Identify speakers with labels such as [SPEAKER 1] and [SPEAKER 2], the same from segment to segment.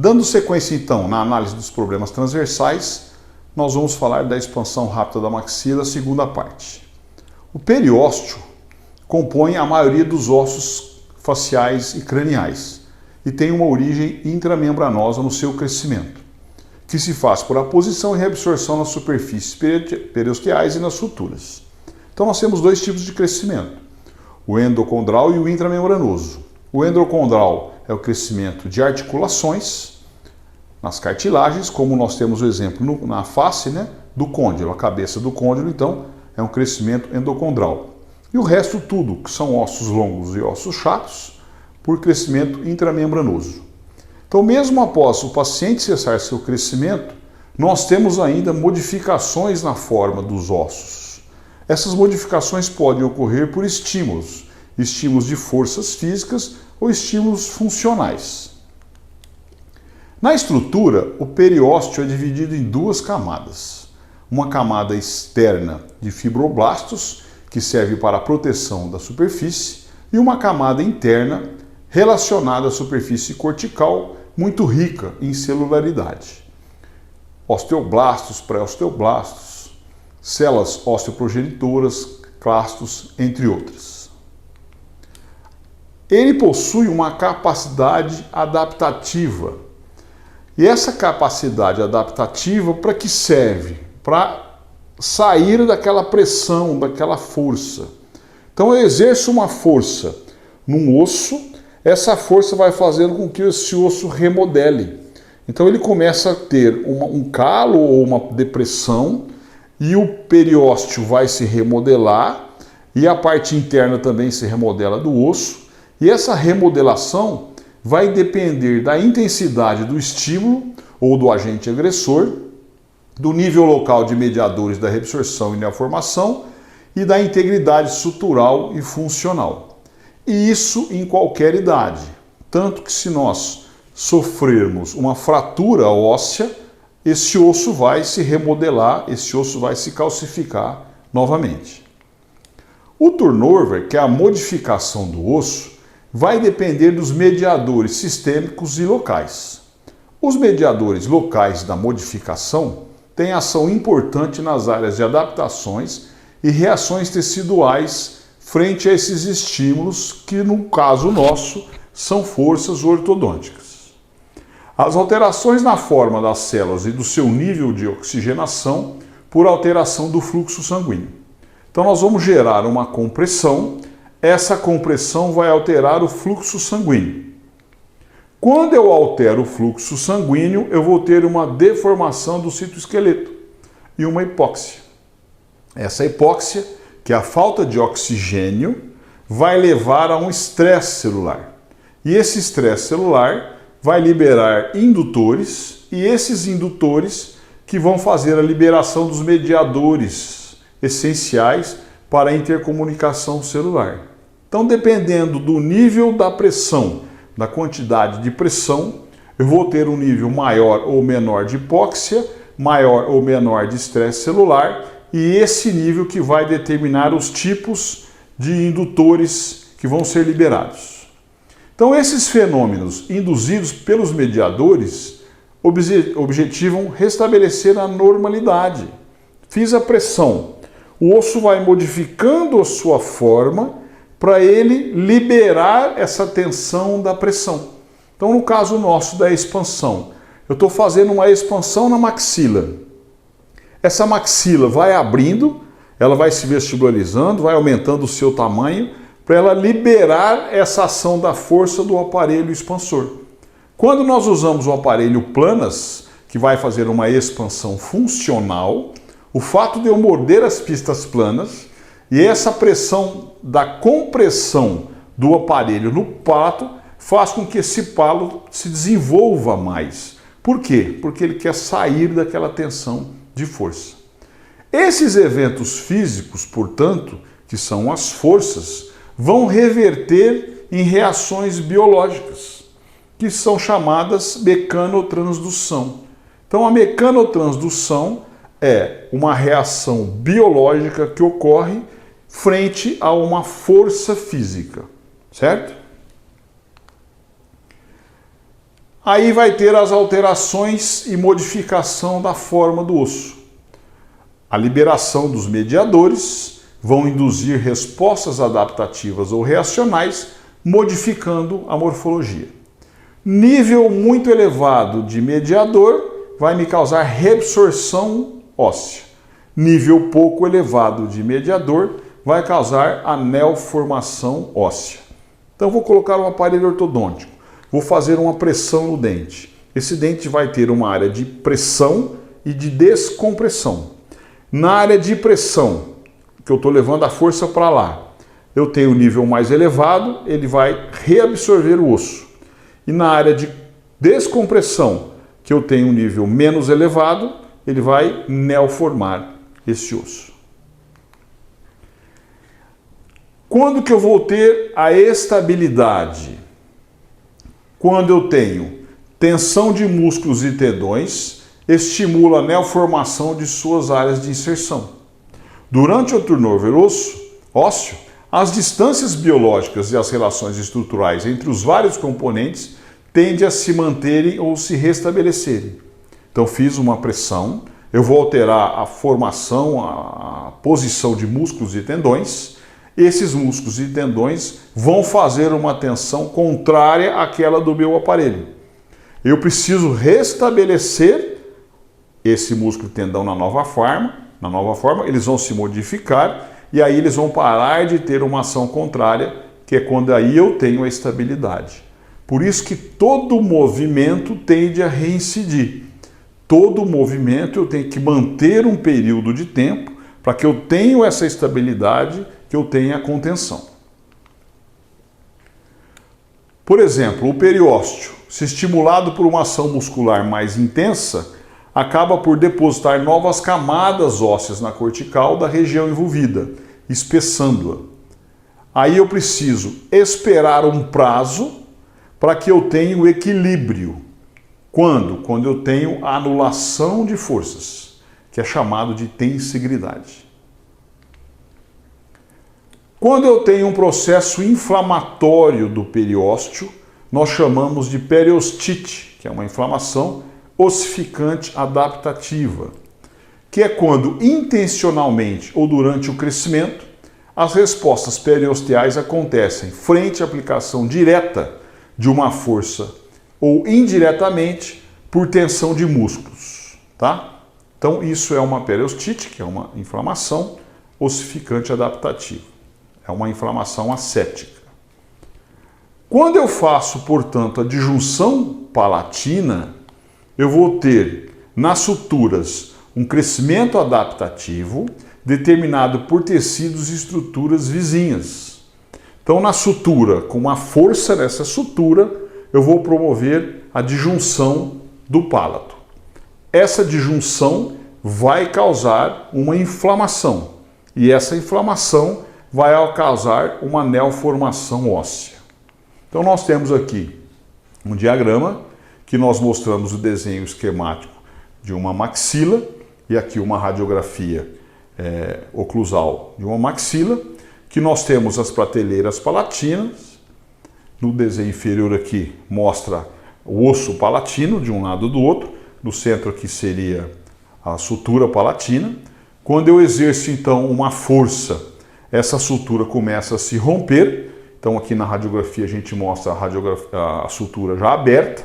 [SPEAKER 1] Dando sequência então na análise dos problemas transversais, nós vamos falar da expansão rápida da maxila, segunda parte. O periósteo compõe a maioria dos ossos faciais e craniais e tem uma origem intramembranosa no seu crescimento, que se faz por aposição e reabsorção nas superfícies periosteais e nas suturas. Então nós temos dois tipos de crescimento, o endocondral e o intramembranoso. O endocondral é o crescimento de articulações nas cartilagens, como nós temos o exemplo na face, né, do côndilo, a cabeça do côndilo, então é um crescimento endocondral. E o resto tudo, que são ossos longos e ossos chatos, por crescimento intramembranoso. Então, mesmo após o paciente cessar seu crescimento, nós temos ainda modificações na forma dos ossos. Essas modificações podem ocorrer por estímulos de forças físicas ou estímulos funcionais. Na estrutura, o periósteo é dividido em duas camadas. Uma camada externa de fibroblastos, que serve para a proteção da superfície, e uma camada interna relacionada à superfície cortical, muito rica em celularidade. Osteoblastos, pré-osteoblastos, células osteoprogenitoras, clastos, entre outras. Ele possui uma capacidade adaptativa. E essa capacidade adaptativa, para que serve? Para sair daquela pressão, daquela força. Então eu exerço uma força num osso, essa força vai fazendo com que esse osso remodele. Então ele começa a ter um calo ou uma depressão e o periósteo vai se remodelar e a parte interna também se remodela do osso. E essa remodelação vai depender da intensidade do estímulo ou do agente agressor, do nível local de mediadores da reabsorção e neoformação e da integridade sutural e funcional. E isso em qualquer idade. Tanto que se nós sofrermos uma fratura óssea, esse osso vai se remodelar, esse osso vai se calcificar novamente. O turnover, que é a modificação do osso, vai depender dos mediadores sistêmicos e locais. Os mediadores locais da modificação têm ação importante nas áreas de adaptações e reações teciduais frente a esses estímulos que, no caso nosso, são forças ortodônticas. As alterações na forma das células e do seu nível de oxigenação por alteração do fluxo sanguíneo. Então nós vamos gerar uma compressão, essa compressão vai alterar o fluxo sanguíneo. Quando eu altero o fluxo sanguíneo, eu vou ter uma deformação do citoesqueleto e uma hipóxia. Essa hipóxia, que é a falta de oxigênio, vai levar a um estresse celular. E esse estresse celular vai liberar indutores, e esses indutores que vão fazer a liberação dos mediadores essenciais para a intercomunicação celular. Então, dependendo do nível da pressão, da quantidade de pressão, eu vou ter um nível maior ou menor de hipóxia, maior ou menor de estresse celular, e esse nível que vai determinar os tipos de indutores que vão ser liberados. Então, esses fenômenos induzidos pelos mediadores objetivam restabelecer a normalidade. Fiz a pressão, o osso vai modificando a sua forma para ele liberar essa tensão da pressão. Então, no caso nosso da expansão, eu estou fazendo uma expansão na maxila. Essa maxila vai abrindo, ela vai se vestibularizando, vai aumentando o seu tamanho para ela liberar essa ação da força do aparelho expansor. Quando nós usamos o aparelho planas, que vai fazer uma expansão funcional, o fato de eu morder as pistas planas e essa pressão da compressão do aparelho no palato faz com que esse palato se desenvolva mais. Por quê? Porque ele quer sair daquela tensão de força. Esses eventos físicos, portanto, que são as forças, vão reverter em reações biológicas, que são chamadas mecanotransdução. Então, a mecanotransdução é uma reação biológica que ocorre frente a uma força física, certo? Aí vai ter as alterações e modificação da forma do osso. A liberação dos mediadores vão induzir respostas adaptativas ou reacionais, modificando a morfologia. Nível muito elevado de mediador vai me causar reabsorção óssea. Nível pouco elevado de mediador vai causar anelformação óssea. Então vou colocar um aparelho ortodôntico, vou fazer uma pressão no dente. Esse dente vai ter uma área de pressão e de descompressão. Na área de pressão, que eu estou levando a força para lá, eu tenho o nível mais elevado, ele vai reabsorver o osso. E na área de descompressão, que eu tenho um nível menos elevado, ele vai neoformar esse osso. Quando que eu vou ter a estabilidade? Quando eu tenho tensão de músculos e tendões, estimula a neoformação de suas áreas de inserção. Durante o turnover ósseo, as distâncias biológicas e as relações estruturais entre os vários componentes tendem a se manterem ou se restabelecerem. Então fiz uma pressão, eu vou alterar a formação, a posição de músculos e tendões. Esses músculos e tendões vão fazer uma tensão contrária àquela do meu aparelho. Eu preciso restabelecer esse músculo e tendão na nova forma, eles vão se modificar e aí eles vão parar de ter uma ação contrária, que é quando aí eu tenho a estabilidade. Por isso que todo movimento tende a reincidir. Todo movimento eu tenho que manter um período de tempo para que eu tenha essa estabilidade, que eu tenha a contenção. Por exemplo, o periósteo, se estimulado por uma ação muscular mais intensa, acaba por depositar novas camadas ósseas na cortical da região envolvida, espessando-a. Aí eu preciso esperar um prazo para que eu tenha o equilíbrio. Quando? Quando eu tenho a anulação de forças, que é chamado de tensigridade. Quando eu tenho um processo inflamatório do periósteo, nós chamamos de periostite, que é uma inflamação ossificante adaptativa, que é quando intencionalmente ou durante o crescimento, as respostas periosteais acontecem frente à aplicação direta de uma força ou indiretamente por tensão de músculos, tá? Então isso é uma periostite, que é uma inflamação ossificante adaptativa. É uma inflamação acética. Quando eu faço, portanto, a disjunção palatina, eu vou ter nas suturas um crescimento adaptativo determinado por tecidos e estruturas vizinhas. Então, na sutura, com uma força nessa sutura, eu vou promover a disjunção do palato. Essa disjunção vai causar uma inflamação e essa inflamação vai causar uma neoformação óssea. Então nós temos aqui um diagrama que nós mostramos o desenho esquemático de uma maxila e aqui uma radiografia oclusal de uma maxila, que nós temos as prateleiras palatinas. No desenho inferior aqui mostra o osso palatino de um lado do outro, no centro aqui seria a sutura palatina. Quando eu exerço então uma força, essa sutura começa a se romper. Então aqui na radiografia a gente mostra a sutura já aberta,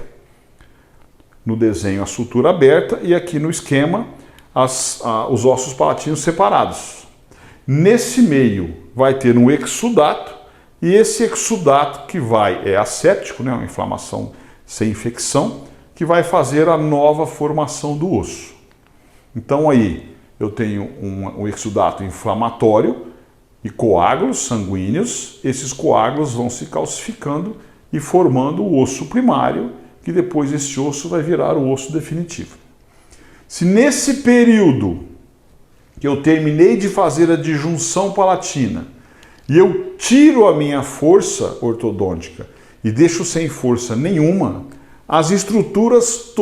[SPEAKER 1] no desenho a sutura aberta e aqui no esquema os ossos palatinos separados. Nesse meio vai ter um exudato e esse exudato que é acético, né, uma inflamação sem infecção, que vai fazer a nova formação do osso. Então aí eu tenho um exudato inflamatório e coágulos sanguíneos. Esses coágulos vão se calcificando e formando o osso primário, que depois esse osso vai virar o osso definitivo. Se nesse período que eu terminei de fazer a disjunção palatina e eu tiro a minha força ortodôntica e deixo sem força nenhuma, as estruturas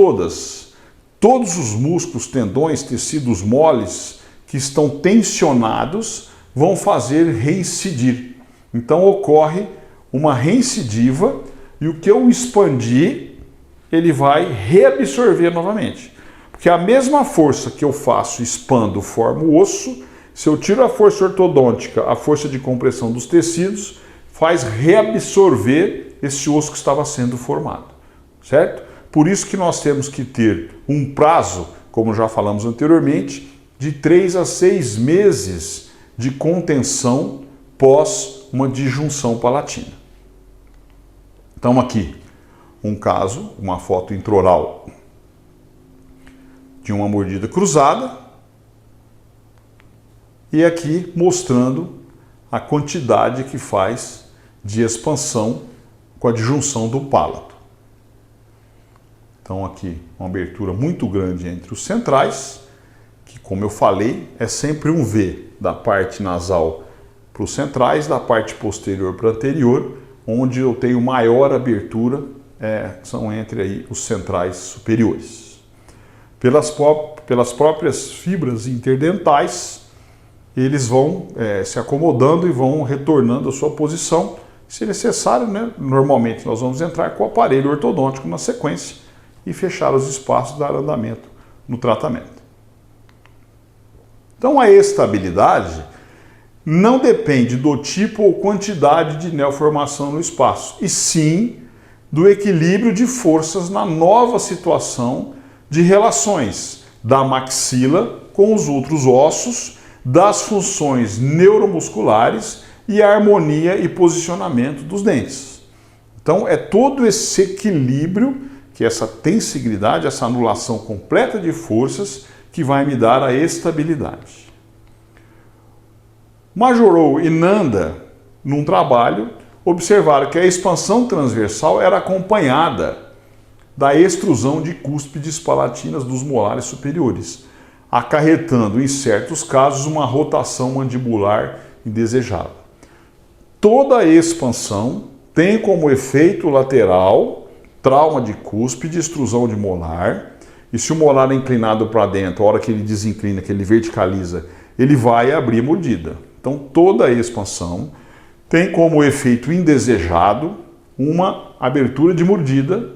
[SPEAKER 1] todos os músculos, tendões, tecidos moles que estão tensionados vão fazer reincidir. Então ocorre uma reincidiva e o que eu expandi ele vai reabsorver novamente. Porque a mesma força que eu faço, expando, formo o osso, se eu tiro a força ortodôntica, a força de compressão dos tecidos, faz reabsorver esse osso que estava sendo formado, certo? Por isso que nós temos que ter um prazo, como já falamos anteriormente, de 3 a 6 meses de contenção pós uma disjunção palatina. Então aqui, um caso, uma foto intraoral de uma mordida cruzada e aqui mostrando a quantidade que faz de expansão com a disjunção do palato. Então aqui uma abertura muito grande entre os centrais, que como eu falei é sempre um V da parte nasal para os centrais, da parte posterior para a anterior, onde eu tenho maior abertura são entre aí os centrais superiores. Pelas próprias fibras interdentais, eles vão se acomodando e vão retornando à sua posição. Se necessário, né, normalmente nós vamos entrar com o aparelho ortodôntico na sequência e fechar os espaços, dar andamento no tratamento. Então a estabilidade não depende do tipo ou quantidade de neoformação no espaço, e sim do equilíbrio de forças na nova situação de relações da maxila com os outros ossos, das funções neuromusculares e a harmonia e posicionamento dos dentes. Então é todo esse equilíbrio, que essa tensibilidade, essa anulação completa de forças, que vai me dar a estabilidade. Majorou e Nanda, num trabalho, observaram que a expansão transversal era acompanhada da extrusão de cúspides palatinas dos molares superiores, acarretando, em certos casos, uma rotação mandibular indesejável. Toda a expansão tem como efeito lateral trauma de cúspide, extrusão de molar, e se o molar é inclinado para dentro, a hora que ele desinclina, que ele verticaliza, ele vai abrir mordida. Então toda a expansão tem como efeito indesejado uma abertura de mordida.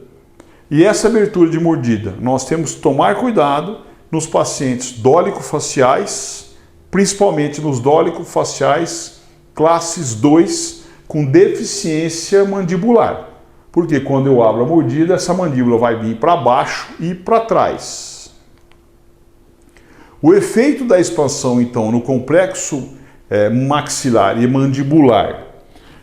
[SPEAKER 1] E essa abertura de mordida, nós temos que tomar cuidado nos pacientes dólico-faciais, principalmente nos dólico-faciais classes 2 com deficiência mandibular. Porque quando eu abro a mordida, essa mandíbula vai vir para baixo e para trás. O efeito da expansão, então, no complexo maxilar e mandibular,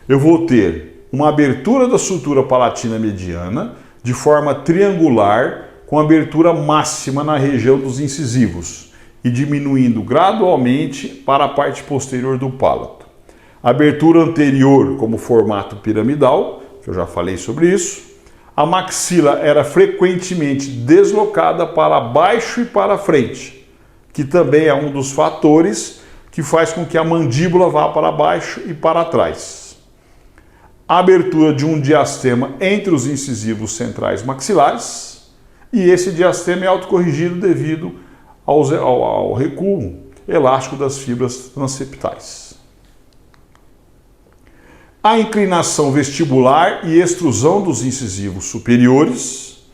[SPEAKER 1] eu vou ter uma abertura da sutura palatina mediana, de forma triangular, com abertura máxima na região dos incisivos e diminuindo gradualmente para a parte posterior do palato. Abertura anterior como formato piramidal, que eu já falei sobre isso. A maxila era frequentemente deslocada para baixo e para frente, que também é um dos fatores que faz com que a mandíbula vá para baixo e para trás. A abertura de um diastema entre os incisivos centrais maxilares, e esse diastema é autocorrigido devido ao recuo elástico das fibras transeptais. A inclinação vestibular e extrusão dos incisivos superiores.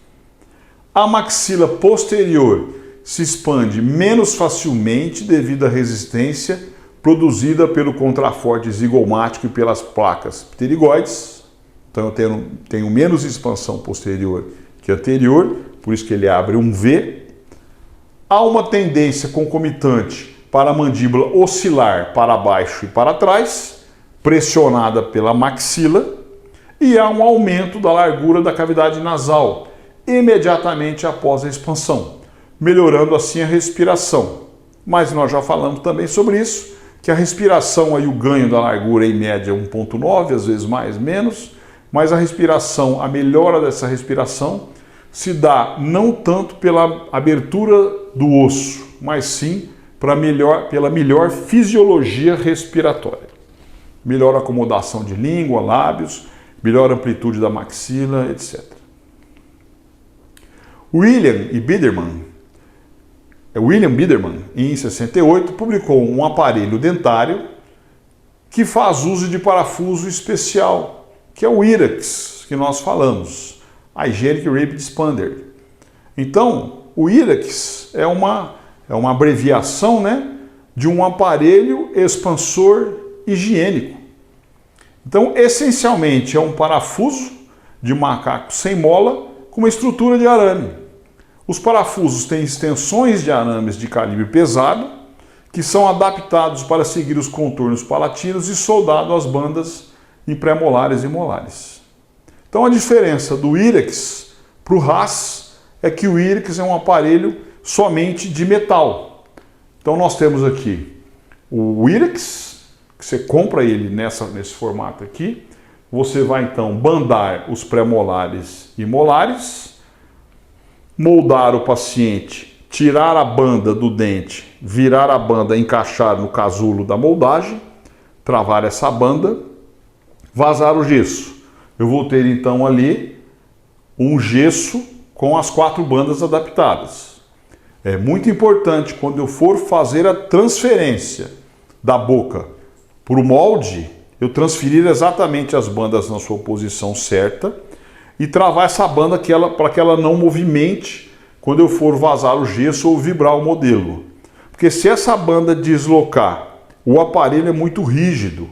[SPEAKER 1] A maxila posterior se expande menos facilmente devido à resistência produzida pelo contraforte zigomático e pelas placas pterigoides. Então eu tenho menos expansão posterior que anterior, por isso que ele abre um V. Há uma tendência concomitante para a mandíbula oscilar para baixo e para trás, pressionada pela maxila, e há um aumento da largura da cavidade nasal imediatamente após a expansão, melhorando assim a respiração. Mas nós já falamos também sobre isso, que a respiração, aí o ganho da largura em média é 1,9, às vezes mais, menos, mas a respiração, a melhora dessa respiração se dá não tanto pela abertura do osso, mas sim pela melhor fisiologia respiratória. Melhor acomodação de língua, lábios, melhor amplitude da maxila, etc. William Biederman, em 68, publicou um aparelho dentário que faz uso de parafuso especial, que é o IRAX, que nós falamos. Hygienic Rapid Expander. Então, o IREX é uma abreviação, né, de um aparelho expansor higiênico. Então, essencialmente, é um parafuso de macaco sem mola com uma estrutura de arame. Os parafusos têm extensões de arames de calibre pesado, que são adaptados para seguir os contornos palatinos e soldado às bandas em pré-molares e molares. Então, a diferença do IREX para o Haas é que o IREX é um aparelho somente de metal. Então, nós temos aqui o IREX, que você compra ele nesse formato aqui. Você vai então bandar os pré-molares e molares, moldar o paciente, tirar a banda do dente, virar a banda, encaixar no casulo da moldagem, travar essa banda, vazar o gesso. Eu vou ter então ali um gesso com as 4 bandas adaptadas. É muito importante quando eu for fazer a transferência da boca para o molde, eu transferir exatamente as bandas na sua posição certa e travar essa banda para que ela não movimente quando eu for vazar o gesso ou vibrar o modelo. Porque se essa banda deslocar, o aparelho é muito rígido,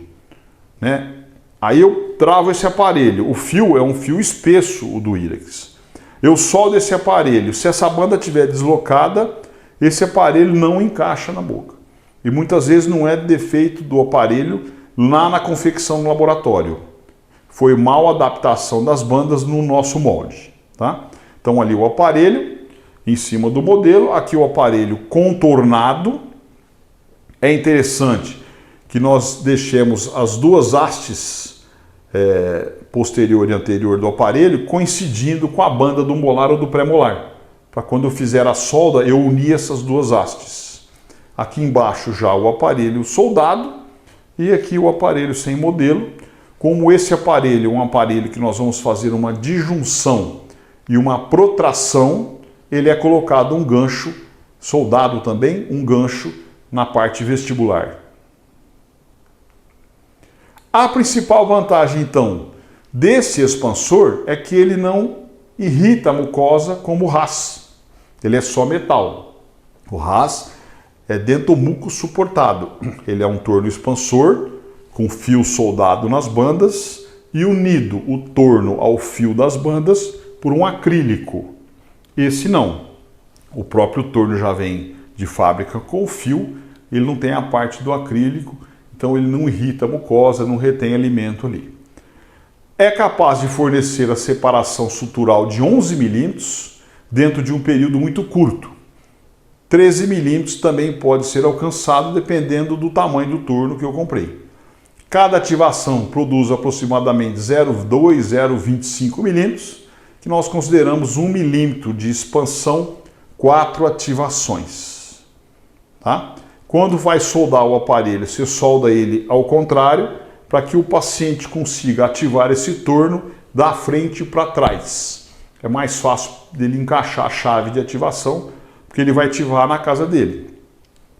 [SPEAKER 1] né? Aí eu travo esse aparelho. O fio é um fio espesso, o do IREX. Eu soldo esse aparelho. Se essa banda estiver deslocada, esse aparelho não encaixa na boca. E muitas vezes não é defeito do aparelho lá na confecção no laboratório. Foi mal adaptação das bandas no nosso molde, tá? Então ali o aparelho em cima do modelo, aqui o aparelho contornado. É interessante que nós deixemos as 2 hastes posterior e anterior do aparelho coincidindo com a banda do molar ou do pré-molar, para quando eu fizer a solda eu unir essas 2 hastes. Aqui embaixo já o aparelho soldado e aqui o aparelho sem modelo. Como esse aparelho é um aparelho que nós vamos fazer uma disjunção e uma protração, ele é colocado um gancho, soldado também, um gancho na parte vestibular. A principal vantagem, então, desse expansor é que ele não irrita a mucosa como o Haas. Ele é só metal. O Haas é dentomuco suportado. Ele é um torno expansor com fio soldado nas bandas e unido o torno ao fio das bandas por um acrílico. Esse não. O próprio torno já vem de fábrica com o fio, ele não tem a parte do acrílico, então ele não irrita a mucosa, não retém alimento ali. É capaz de fornecer a separação sutural de 11 milímetros dentro de um período muito curto. 13 milímetros também pode ser alcançado dependendo do tamanho do torno que eu comprei. Cada ativação produz aproximadamente 0,2, 0,25 milímetros, que nós consideramos 1 milímetro de expansão, 4 ativações. Tá? Quando vai soldar o aparelho, você solda ele ao contrário, para que o paciente consiga ativar esse torno da frente para trás. É mais fácil dele encaixar a chave de ativação, porque ele vai ativar na casa dele.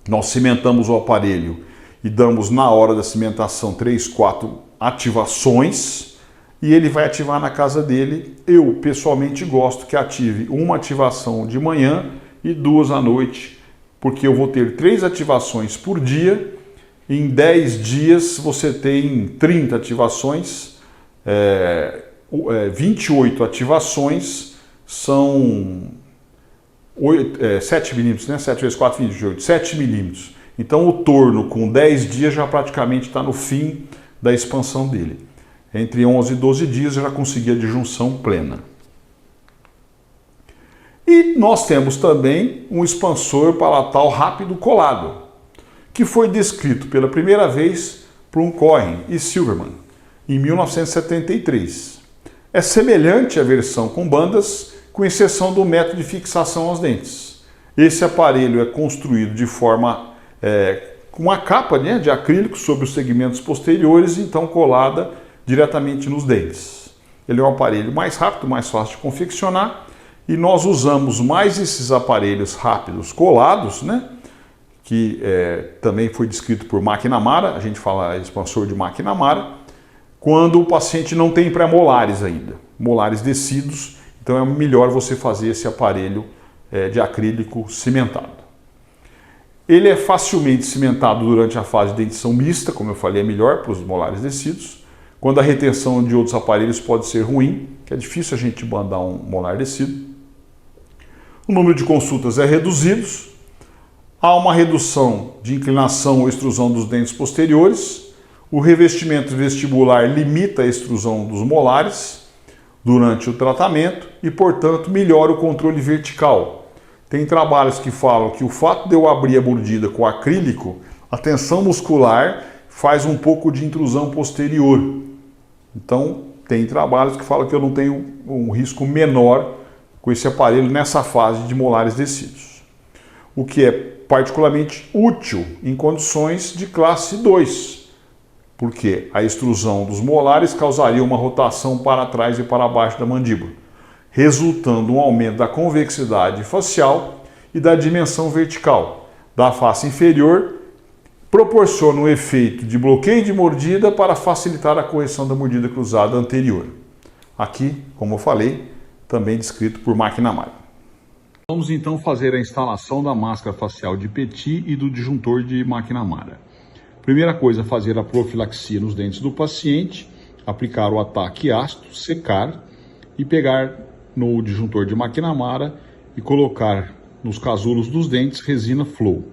[SPEAKER 1] Nós cimentamos o aparelho e damos na hora da cimentação 3, 4 ativações e ele vai ativar na casa dele. Eu pessoalmente gosto que ative uma ativação de manhã e 2 à noite, porque eu vou ter 3 ativações por dia. Em 10 dias você tem 30 ativações, 28 ativações são 7 milímetros, né? 7 vezes 4, 28, 7 milímetros. Então o torno com 10 dias já praticamente está no fim da expansão dele. Entre 11 e 12 dias eu já consegui a disjunção plena. E nós temos também um expansor palatal rápido colado, que foi descrito pela primeira vez por um Cohen e Silverman em 1973. É semelhante à versão com bandas, com exceção do método de fixação aos dentes. Esse aparelho é construído de forma com uma capa, né, de acrílico sobre os segmentos posteriores, então colada diretamente nos dentes. Ele é um aparelho mais rápido, mais fácil de confeccionar, e nós usamos mais esses aparelhos rápidos colados, né, que também foi descrito por McNamara, a gente fala expansor de McNamara, quando o paciente não tem pré-molares ainda, molares descidos, Então é melhor você fazer esse aparelho de acrílico cimentado. Ele é facilmente cimentado durante a fase de dentição mista, como eu falei, é melhor para os molares descidos, quando a retenção de outros aparelhos pode ser ruim, que é difícil a gente mandar um molar descido. O número de consultas é reduzido, há uma redução de inclinação ou extrusão dos dentes posteriores, o revestimento vestibular limita a extrusão dos molares durante o tratamento e, portanto, melhora o controle vertical. Tem trabalhos que falam que o fato de eu abrir a mordida com acrílico, a tensão muscular faz um pouco de intrusão posterior. Então, tem trabalhos que falam que eu não tenho um risco menor com esse aparelho nessa fase de molares descidos. O que é particularmente útil em condições de classe 2, porque a extrusão dos molares causaria uma rotação para trás e para baixo da mandíbula, resultando um aumento da convexidade facial e da dimensão vertical da face inferior, proporciona um efeito de bloqueio de mordida para facilitar a correção da mordida cruzada anterior. Aqui, como eu falei, também descrito por McNamara. Vamos então fazer a instalação da máscara facial de Petit e do disjuntor de McNamara. Primeira coisa, fazer a profilaxia nos dentes do paciente, aplicar o ataque ácido, secar e pegar no disjuntor de McNamara e colocar nos casulos dos dentes resina Flow.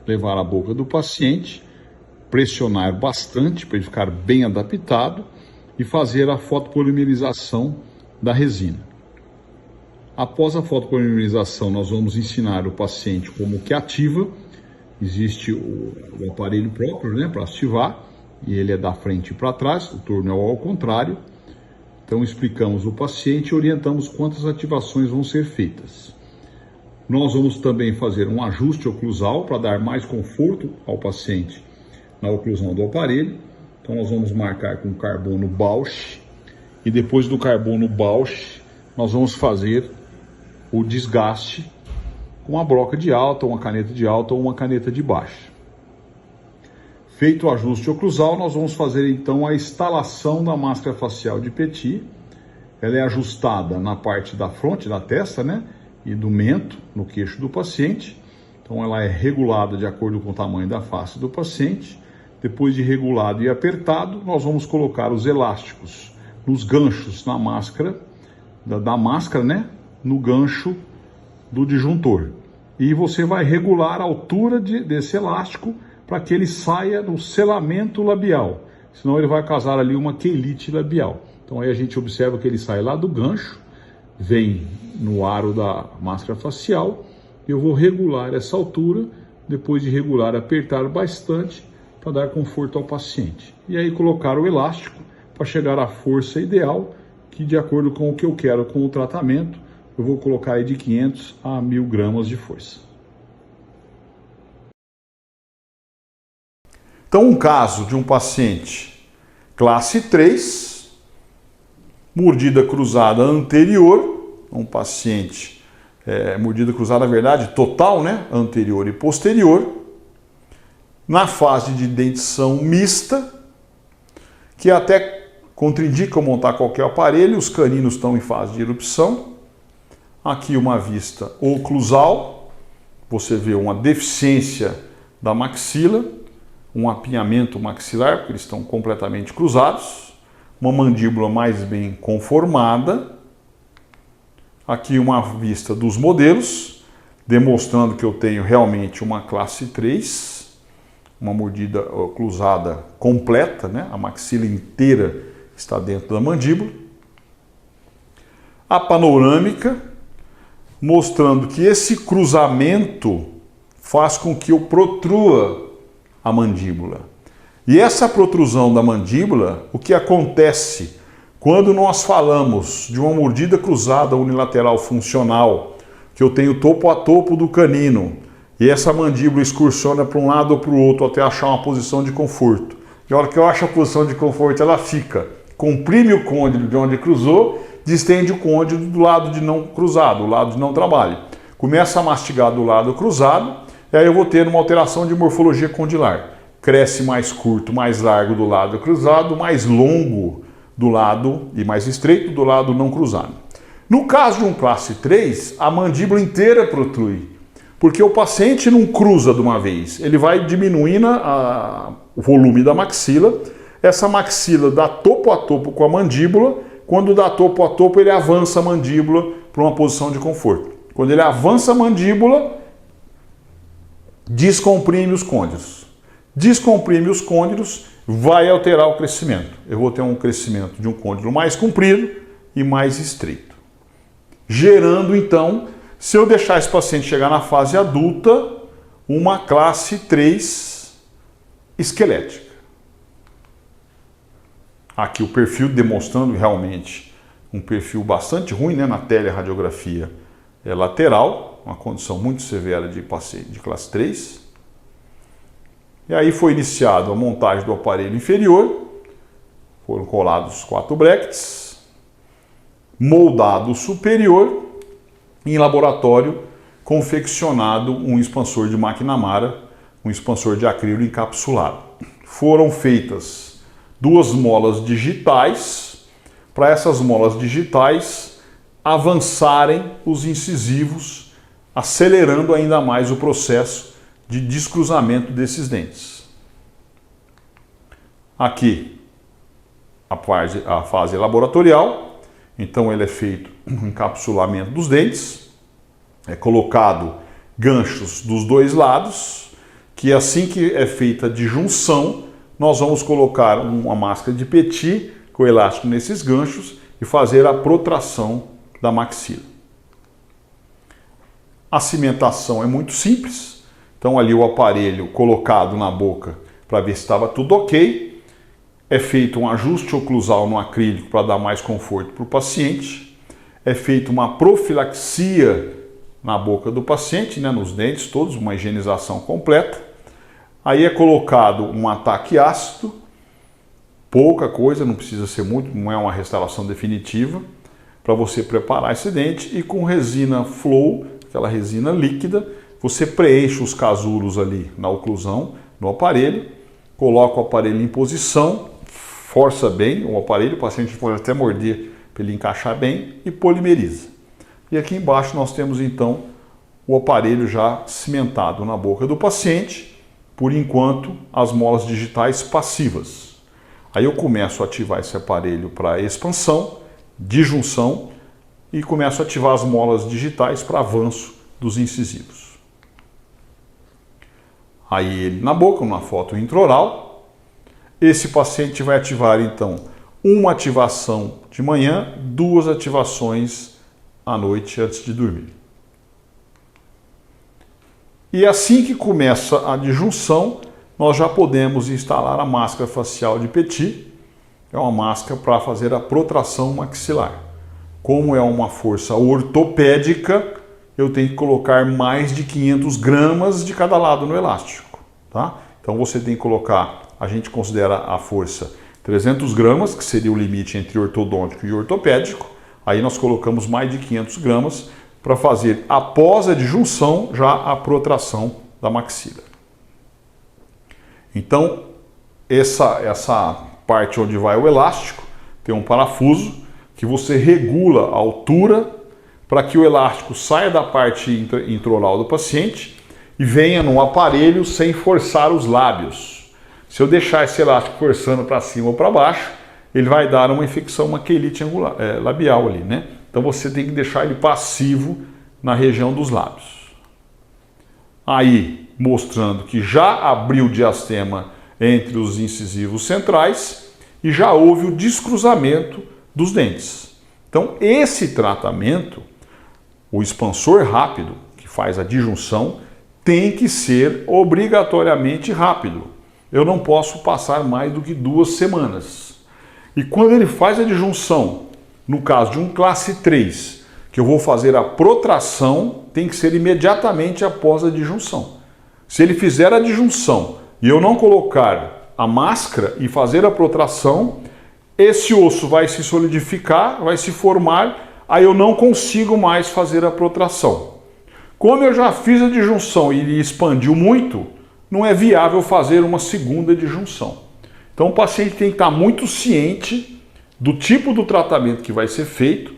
[SPEAKER 1] Levar à boca do paciente, pressionar bastante para ele ficar bem adaptado e fazer a fotopolimerização da resina. Após a fotopolimerização, nós vamos ensinar o paciente como que ativa. Existe o aparelho próprio, né, para ativar, e ele é da frente para trás, o torno é ao contrário. Então explicamos o paciente e orientamos quantas ativações vão ser feitas. Nós vamos também fazer um ajuste oclusal para dar mais conforto ao paciente na oclusão do aparelho. Então nós vamos marcar com carbono Bausch e depois do carbono Bausch nós vamos fazer o desgaste com uma broca de alta, uma caneta de alta ou uma caneta de baixa. Feito o ajuste oclusal, nós vamos fazer então a instalação da máscara facial de Petit. Ela é ajustada na parte da fronte, da testa, né? E do mento, no queixo do paciente. Então ela é regulada de acordo com o tamanho da face do paciente. Depois de regulado e apertado, nós vamos colocar os elásticos nos ganchos na máscara, da máscara, né? No gancho do disjuntor. E você vai regular a altura desse elástico para que ele saia no selamento labial, senão ele vai causar ali uma quelite labial. Então aí a gente observa que ele sai lá do gancho, vem no aro da máscara facial, eu vou regular essa altura, depois de regular, apertar bastante para dar conforto ao paciente. E aí colocar o elástico para chegar à força ideal, que de acordo com o que eu quero com o tratamento, eu vou colocar aí de 500 a 1000 gramas de força. Então, um caso de um paciente classe 3, mordida cruzada anterior, um paciente mordida cruzada, na verdade, total, né? Anterior e posterior, na fase de dentição mista, que até contraindica montar qualquer aparelho, os caninos estão em fase de erupção. Aqui uma vista oclusal, você vê uma deficiência da maxila, um apinhamento maxilar, porque eles estão completamente cruzados, uma mandíbula mais bem conformada. Aqui uma vista dos modelos, demonstrando que eu tenho realmente uma classe 3, uma mordida oclusada completa, né? A maxila inteira está dentro da mandíbula. A panorâmica, mostrando que esse cruzamento faz com que eu protrua a mandíbula. E essa protrusão da mandíbula, o que acontece quando nós falamos de uma mordida cruzada unilateral funcional, que eu tenho topo a topo do canino, e essa mandíbula excursiona para um lado ou para o outro até achar uma posição de conforto. E a hora que eu acho a posição de conforto, ela fica, comprime o côndilo de onde cruzou, distende o côndilo do lado de não cruzado, o lado de não trabalho. Começa a mastigar do lado cruzado, e aí eu vou ter uma alteração de morfologia condilar. Cresce mais curto, mais largo do lado cruzado, mais longo do lado e mais estreito do lado não cruzado. No caso de um classe 3, a mandíbula inteira protrui, porque o paciente não cruza de uma vez, ele vai diminuindo o volume da maxila, essa maxila dá topo a topo com a mandíbula, quando dá topo a topo ele avança a mandíbula para uma posição de conforto. Quando ele avança a mandíbula, descomprime os côndilos. Descomprime os côndilos, vai alterar o crescimento. Eu vou ter um crescimento de um côndilo mais comprido e mais estreito. Gerando, então, se eu deixar esse paciente chegar na fase adulta, uma classe 3 esquelética. Aqui o perfil demonstrando realmente um perfil bastante ruim, né? Na teleradiografia é lateral, uma condição muito severa de paciente de classe 3. E aí foi iniciada a montagem do aparelho inferior, foram colados 4 brackets, moldado o superior, em laboratório confeccionado um expansor de McNamara, um expansor de acrílico encapsulado. Foram feitas 2 molas digitais, para essas molas digitais avançarem os incisivos, acelerando ainda mais o processo de descruzamento desses dentes. Aqui a fase laboratorial, então ele é feito um encapsulamento dos dentes, é colocado ganchos dos 2 lados, que assim que é feita a disjunção, nós vamos colocar uma máscara de Petit com elástico nesses ganchos e fazer a protração da maxila. A cimentação é muito simples, então ali o aparelho colocado na boca para ver se estava tudo ok, é feito um ajuste oclusal no acrílico para dar mais conforto para o paciente, é feita uma profilaxia na boca do paciente, né, nos dentes todos, uma higienização completa, aí é colocado um ataque ácido, pouca coisa, não precisa ser muito, não é uma restauração definitiva, para você preparar esse dente, e com resina flow, aquela resina líquida, você preenche os casulos ali na oclusão, no aparelho, coloca o aparelho em posição, força bem o aparelho, o paciente pode até morder para ele encaixar bem e polimeriza. E aqui embaixo nós temos então o aparelho já cimentado na boca do paciente, por enquanto as molas digitais passivas. Aí eu começo a ativar esse aparelho para expansão, disjunção e começo a ativar as molas digitais para avanço dos incisivos. Aí ele na boca, uma foto intraoral. Esse paciente vai ativar então uma ativação de manhã, 2 ativações à noite antes de dormir. E assim que começa a disjunção, nós já podemos instalar a máscara facial de Petit. É uma máscara para fazer a protração maxilar. Como é uma força ortopédica, eu tenho que colocar mais de 500 gramas de cada lado no elástico. Tá? Então você tem que colocar, a gente considera a força 300 gramas, que seria o limite entre ortodôntico e ortopédico. Aí nós colocamos mais de 500 gramas para fazer, após a disjunção, já a protração da maxila. Então, essa parte onde vai o elástico, tem um parafuso que você regula a altura para que o elástico saia da parte intraoral do paciente e venha no aparelho sem forçar os lábios. Se eu deixar esse elástico forçando para cima ou para baixo, ele vai dar uma infecção, uma quelite labial ali, né? Então você tem que deixar ele passivo na região dos lábios. Aí, mostrando que já abriu o diastema entre os incisivos centrais e já houve o descruzamento dos dentes. Então, esse tratamento, o expansor rápido, que faz a disjunção, tem que ser obrigatoriamente rápido. Eu não posso passar mais do que 2 semanas. E quando ele faz a disjunção, no caso de um classe 3, que eu vou fazer a protração, tem que ser imediatamente após a disjunção. Se ele fizer a disjunção e eu não colocar a máscara e fazer a protração, esse osso vai se solidificar, vai se formar, aí eu não consigo mais fazer a protração. Como eu já fiz a disjunção e ele expandiu muito, não é viável fazer uma segunda disjunção. Então o paciente tem que estar muito ciente do tipo do tratamento que vai ser feito,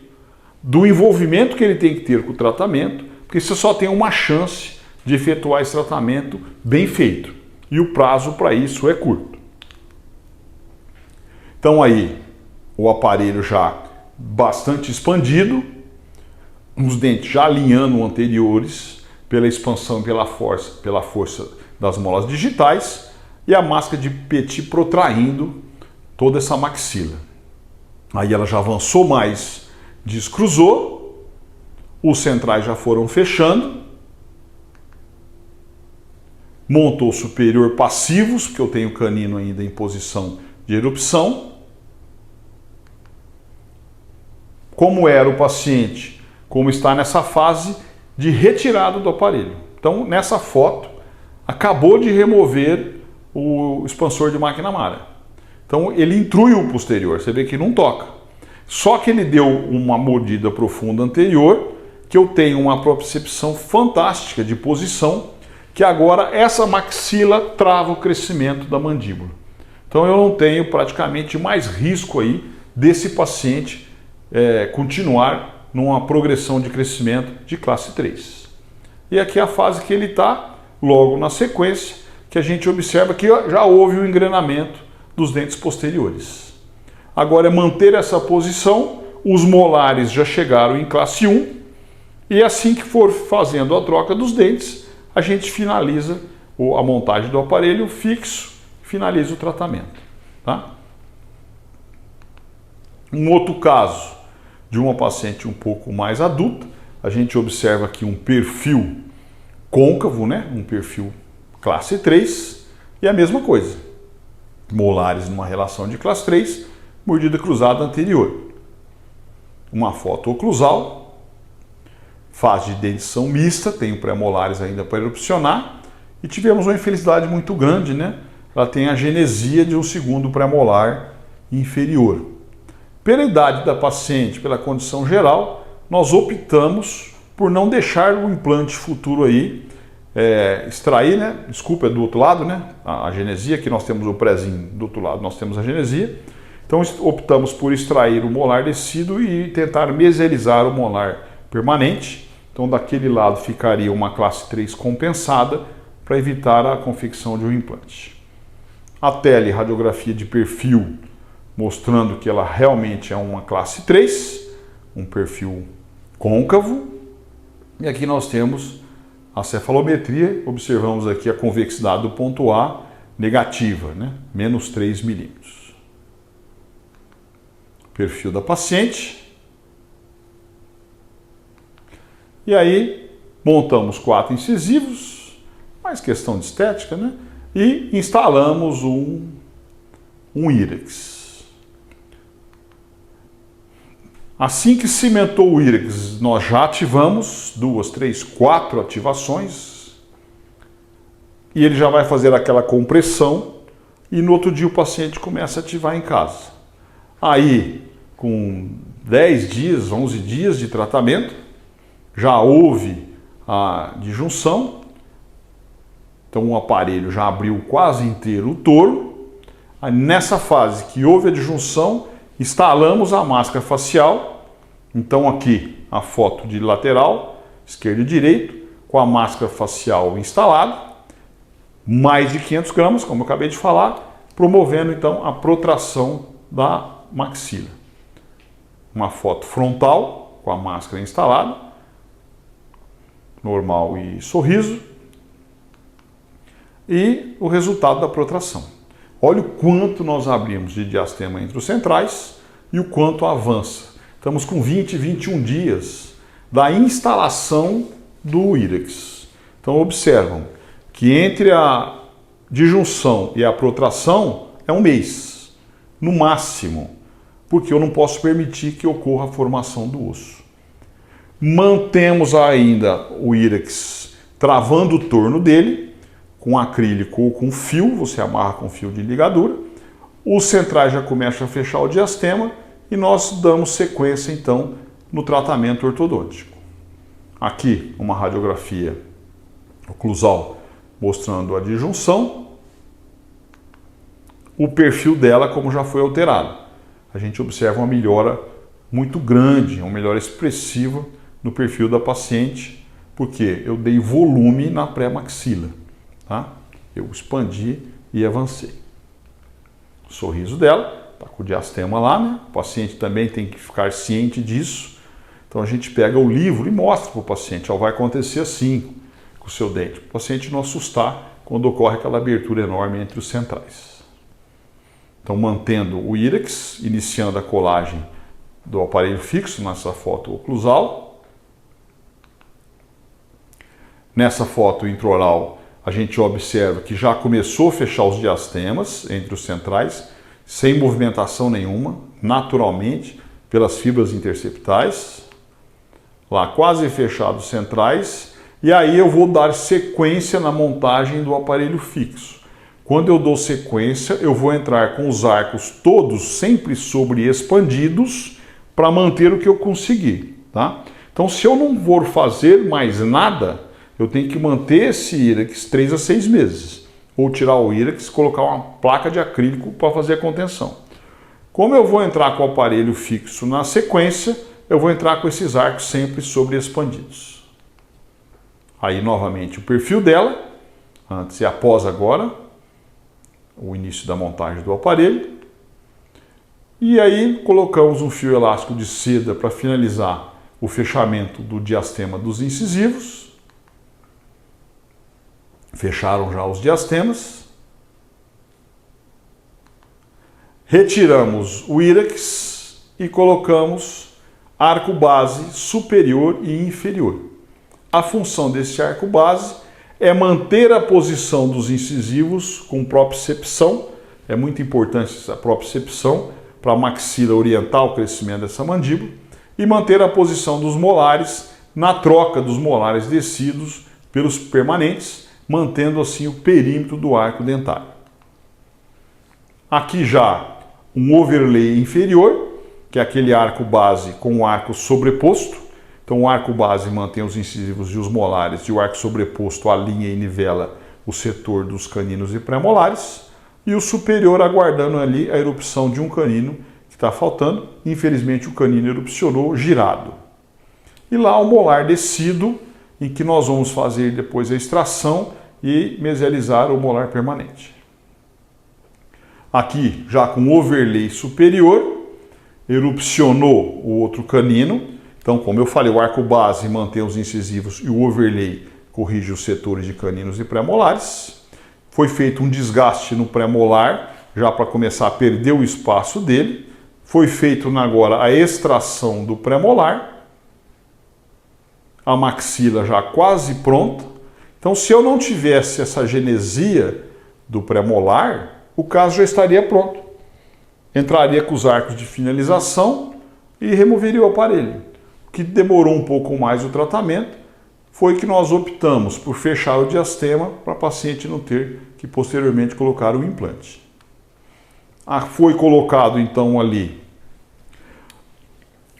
[SPEAKER 1] do envolvimento que ele tem que ter com o tratamento, porque você só tem uma chance de efetuar esse tratamento bem feito. E o prazo para isso é curto. Então aí, o aparelho já bastante expandido, os dentes já alinhando anteriores pela expansão e pela força das molas digitais, e a máscara de Petit protraindo toda essa maxila. Aí ela já avançou mais, descruzou, os centrais já foram fechando, montou o superior passivos, porque eu tenho o canino ainda em posição de erupção. Como era o paciente, como está nessa fase de retirada do aparelho. Então, nessa foto, acabou de remover o expansor de máquina Mara. Então, ele intruiu o posterior, você vê que não toca. Só que ele deu uma mordida profunda anterior, que eu tenho uma propriocepção fantástica de posição, que agora essa maxila trava o crescimento da mandíbula. Então, eu não tenho praticamente mais risco aí desse paciente continuar numa progressão de crescimento de classe 3. E aqui é a fase que ele está, logo na sequência, que a gente observa que já houve um engrenamento dos dentes posteriores. Agora é manter essa posição, os molares já chegaram em classe 1, e assim que for fazendo a troca dos dentes, a gente finaliza a montagem do aparelho fixo, finaliza o tratamento. Tá? Um outro caso de uma paciente um pouco mais adulta, a gente observa aqui um perfil côncavo, né? Um perfil classe 3, e a mesma coisa. Molares numa relação de classe 3, mordida cruzada anterior. Uma foto oclusal, fase de dentição mista, tenho pré-molares ainda para erupcionar, e tivemos uma infelicidade muito grande, né? Ela tem a genesia de um segundo pré-molar inferior. Pela idade da paciente, pela condição geral, nós optamos por não deixar o implante futuro aí extrair, né? Desculpa, é do outro lado, né? A genesia, aqui nós temos o prézinho, do outro lado nós temos a genesia. Então optamos por extrair o molar descido e tentar mesializar o molar permanente. Então daquele lado ficaria uma classe 3 compensada para evitar a confecção de um implante. A teleradiografia de perfil mostrando que ela realmente é uma classe 3, um perfil côncavo. E aqui nós temos a cefalometria, observamos aqui a convexidade do ponto A negativa, né? Menos 3 milímetros. Perfil da paciente. E aí montamos 4 incisivos, mais questão de estética, né? E instalamos um írex. Assim que cimentou o írex, nós já ativamos 2, 3, 4 ativações, e ele já vai fazer aquela compressão, e no outro dia o paciente começa a ativar em casa. Aí, com 10 dias, 11 dias de tratamento, já houve a disjunção, então o aparelho já abriu quase inteiro o torno. Aí, nessa fase que houve a disjunção, instalamos a máscara facial. Então aqui a foto de lateral, esquerdo e direito, com a máscara facial instalada, mais de 500 gramas, como eu acabei de falar, promovendo então a protração da maxila. Uma foto frontal com a máscara instalada, normal e sorriso, e o resultado da protração. Olha o quanto nós abrimos de diastema entre os centrais e o quanto avança. Estamos com 20, 21 dias da instalação do írex. Então observam que entre a disjunção e a protração é um mês, no máximo, porque eu não posso permitir que ocorra a formação do osso. Mantemos ainda o írex travando o torno dele, com acrílico ou com fio, você amarra com fio de ligadura, os centrais já começam a fechar o diastema e nós damos sequência então no tratamento ortodôntico. Aqui uma radiografia oclusal mostrando a disjunção, o perfil dela como já foi alterado. A gente observa uma melhora muito grande, um melhor expressivo no perfil da paciente, porque eu dei volume na pré-maxila, tá? Eu expandi e avancei. O sorriso dela, tá com o diastema lá, né? O paciente também tem que ficar ciente disso. Então a gente pega o livro e mostra para o paciente, ó, vai acontecer assim com o seu dente, para o paciente não assustar quando ocorre aquela abertura enorme entre os centrais. Então, mantendo o írex, iniciando a colagem do aparelho fixo nessa foto oclusal. Nessa foto intraoral, a gente observa que já começou a fechar os diastemas entre os centrais, sem movimentação nenhuma, naturalmente, pelas fibras interceptais. Lá, quase fechados os centrais. E aí eu vou dar sequência na montagem do aparelho fixo. Quando eu dou sequência, eu vou entrar com os arcos todos sempre sobreexpandidos para manter o que eu consegui, tá? Então, se eu não for fazer mais nada, eu tenho que manter esse írex 3 a 6 meses. Ou tirar o írex e colocar uma placa de acrílico para fazer a contenção. Como eu vou entrar com o aparelho fixo na sequência, eu vou entrar com esses arcos sempre sobreexpandidos. Aí, novamente, o perfil dela, antes e após agora, o início da montagem do aparelho. E aí, colocamos um fio elástico de seda para finalizar o fechamento do diastema dos incisivos. Fecharam já os diastemas. Retiramos o írex e colocamos arco base superior e inferior. A função desse arco base é manter a posição dos incisivos com propriocepção. É muito importante essa propriocepção para a maxila orientar o crescimento dessa mandíbula e manter a posição dos molares na troca dos molares descidos pelos permanentes, mantendo assim o perímetro do arco dentário. Aqui já um overlay inferior, que é aquele arco base com o arco sobreposto. Então o arco base mantém os incisivos e os molares e o arco sobreposto alinha e nivela o setor dos caninos e pré-molares. E o superior aguardando ali a erupção de um canino que está faltando. Infelizmente o canino erupcionou girado. E lá o molar descido, em que nós vamos fazer depois a extração e mesializar o molar permanente. Aqui já com overlay superior, erupcionou o outro canino. Então, como eu falei, o arco base mantém os incisivos e o overlay corrige os setores de caninos e pré-molares. Foi feito um desgaste no pré-molar, já para começar a perder o espaço dele. Foi feito agora a extração do pré-molar. A maxila já quase pronta. Então, se eu não tivesse essa genesia do pré-molar, o caso já estaria pronto. Entraria com os arcos de finalização e removeria o aparelho. Que demorou um pouco mais o tratamento, foi que nós optamos por fechar o diastema para a paciente não ter que posteriormente colocar o implante. Foi colocado então ali,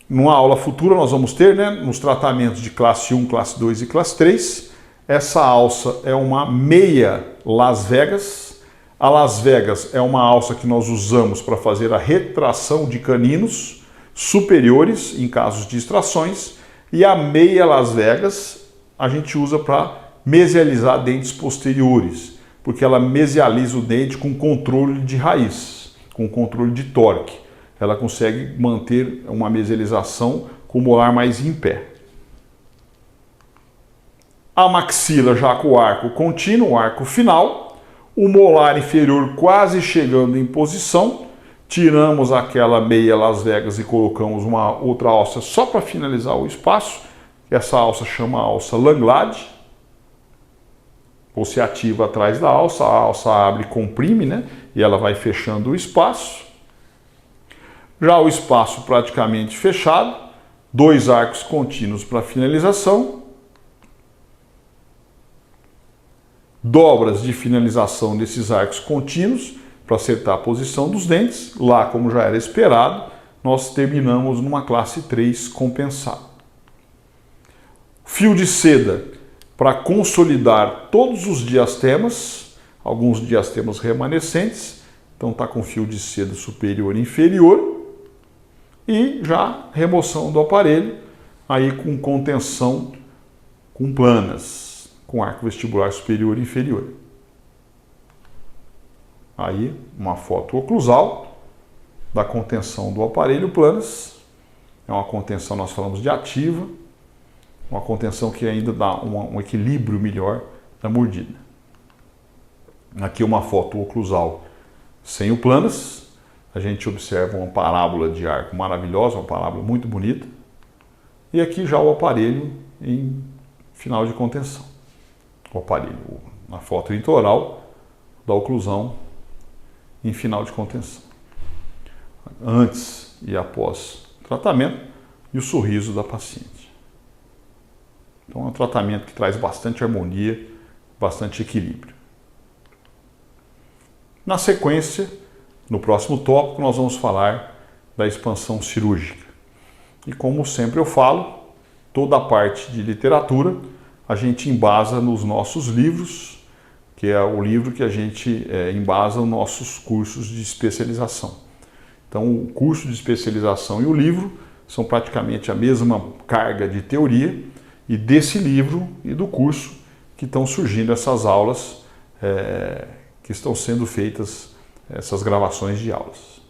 [SPEAKER 1] numa aula futura nós vamos ter, né, nos tratamentos de classe 1, classe 2 e classe 3, essa alça é uma meia Las Vegas. A Las Vegas é uma alça que nós usamos para fazer a retração de caninos superiores em casos de extrações, e a meia Las Vegas a gente usa para mesializar dentes posteriores, porque ela mesializa o dente com controle de raiz, com controle de torque. Ela consegue manter uma mesialização com o molar mais em pé. A maxila já com o arco contínuo, o arco final, o molar inferior quase chegando em posição. Tiramos aquela meia Las Vegas e colocamos uma outra alça só para finalizar o espaço. Essa alça chama alça Langlade. Você ativa atrás da alça, a alça abre e comprime, né? E ela vai fechando o espaço. Já o espaço praticamente fechado, 2 arcos contínuos para finalização. Dobras de finalização desses arcos contínuos para acertar a posição dos dentes. Lá, como já era esperado, nós terminamos numa classe 3 compensado. Fio de seda para consolidar todos os diastemas, alguns diastemas remanescentes. Então está com fio de seda superior e inferior. e já remoção do aparelho, aí com contenção com planas, com arco vestibular superior e inferior. Aí uma foto oclusal da contenção do aparelho planas, é uma contenção, nós falamos de ativa, uma contenção que ainda dá um equilíbrio melhor da mordida. Aqui uma foto oclusal sem o planas, a gente observa uma parábola de arco maravilhosa, uma parábola muito bonita. E aqui já o aparelho em final de contenção. O aparelho na foto litoral da oclusão em final de contenção. Antes e após tratamento e o sorriso da paciente. Então é um tratamento que traz bastante harmonia, bastante equilíbrio. Na sequência, no próximo tópico, nós vamos falar da expansão cirúrgica. E como sempre eu falo, toda a parte de literatura a gente embasa nos nossos livros, que é o livro que a gente embasa nos nossos cursos de especialização. Então o curso de especialização e o livro são praticamente a mesma carga de teoria, e desse livro e do curso que estão surgindo essas aulas, que estão sendo feitas, essas gravações de aulas.